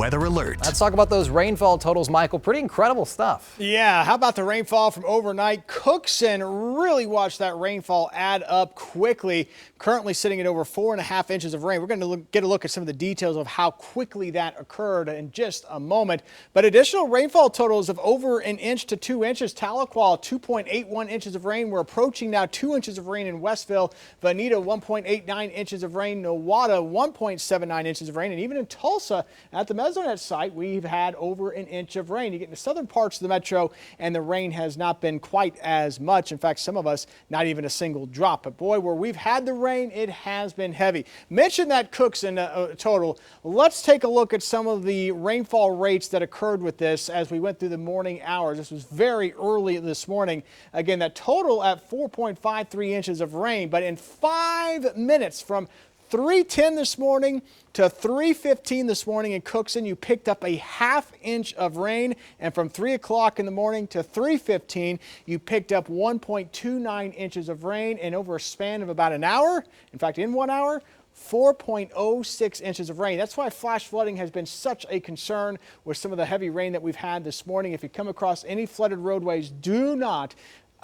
weather alert. Let's talk about those rainfall totals, Michael. Pretty incredible stuff. Yeah, how about the rainfall from overnight? Cookson, really watched that rainfall add up quickly. Currently sitting at over 4.5 inches of rain. We're going to get a look at some of the details of how quickly that occurred in just a moment. But additional rainfall totals of over 1 inch to 2 inches. Tahlequah, 2.81 inches of rain. We're approaching now 2 inches of rain in Westville. Vanita, 1.89 inches of rain. Nowata, 1.79 inches of rain. And even in Tulsa, at the Mesonet site, we've had over 1 inch of rain. You get in the southern parts of the metro, and the rain has not been quite as much. In fact, some of us, not even a single drop. But boy, where we've had the rain, it has been heavy. Mention that Cookson total. Let's take a look at some of the rainfall rates that occurred with this as we went through the morning hours. This was very early this morning. Again, that total at 4.53 inches of rain, but in 5 minutes from 3:10 this morning to 3:15 this morning in Cookson, you picked up a 1/2 inch of rain, and from 3 o'clock in the morning to 3:15, you picked up 1.29 inches of rain, and over a span of about an hour, in fact, in 1 hour, 4.06 inches of rain. That's why flash flooding has been such a concern with some of the heavy rain that we've had this morning. If you come across any flooded roadways, do not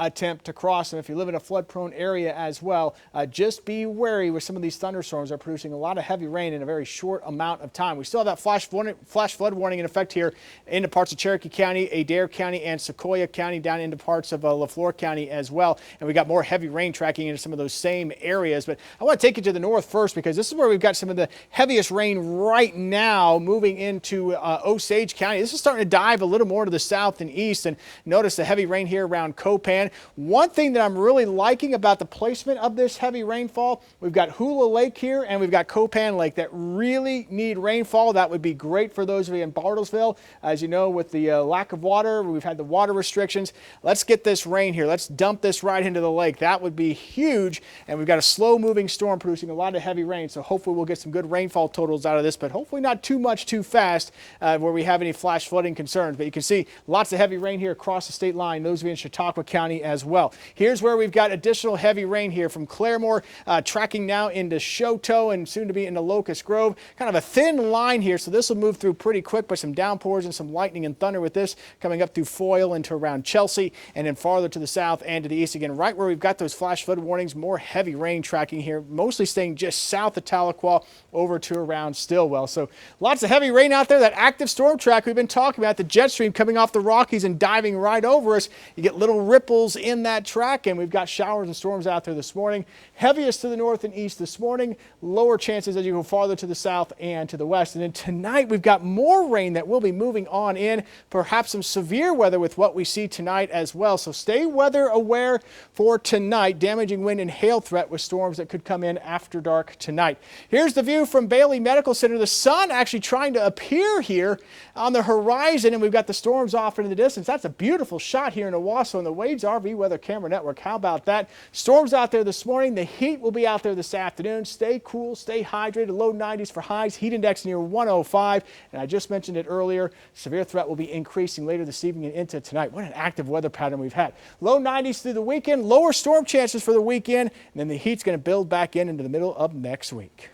attempt to cross them. If you live in a flood-prone area as well, just be wary with some of these thunderstorms that are producing a lot of heavy rain in a very short amount of time. We still have that flash flood warning in effect here into parts of Cherokee County, Adair County, and Sequoia County, down into parts of LaFleur County as well. And we got more heavy rain tracking into some of those same areas. But I want to take you to the north first, because this is where we've got some of the heaviest rain right now moving into Osage County. This is starting to dive a little more to the south and east, and notice the heavy rain here around Copan. One thing that I'm really liking about the placement of this heavy rainfall, we've got Hula Lake here and we've got Copan Lake that really need rainfall. That would be great for those of you in Bartlesville. As you know, with the lack of water, we've had the water restrictions. Let's get this rain here. Let's dump this right into the lake. That would be huge. And we've got a slow moving storm producing a lot of heavy rain. So hopefully we'll get some good rainfall totals out of this, but hopefully not too much too fast where we have any flash flooding concerns. But you can see lots of heavy rain here across the state line, those of you in Chautauqua County as well. Here's where we've got additional heavy rain here from Claremore, tracking now into Choteau and soon to be into Locust Grove. Kind of a thin line here, so this will move through pretty quick, but some downpours and some lightning and thunder with this coming up through Foyle into around Chelsea, and then farther to the south and to the east again, right where we've got those flash flood warnings. More heavy rain tracking here, mostly staying just south of Tahlequah over to around Stillwell. So lots of heavy rain out there. That active storm track we've been talking about, the jet stream coming off the Rockies and diving right over us. You get little ripples in that track, and we've got showers and storms out there this morning. Heaviest to the north and east this morning, lower chances as you go farther to the south and to the west. And then tonight we've got more rain that will be moving on in, perhaps some severe weather with what we see tonight as well. So stay weather aware for tonight. Damaging wind and hail threat with storms that could come in after dark tonight. Here's the view from Bailey Medical Center. The sun actually trying to appear here on the horizon, and we've got the storms off into the distance. That's a beautiful shot here in Owasso on the Wade's RV Weather Camera Network. How about that? Storms out there this morning. The heat will be out there this afternoon. Stay cool, stay hydrated. Low 90s for highs. Heat index near 105. And I just mentioned it earlier. Severe threat will be increasing later this evening and into tonight. What an active weather pattern we've had. Low 90s through the weekend. Lower storm chances for the weekend. And then the heat's going to build back into the middle of next week.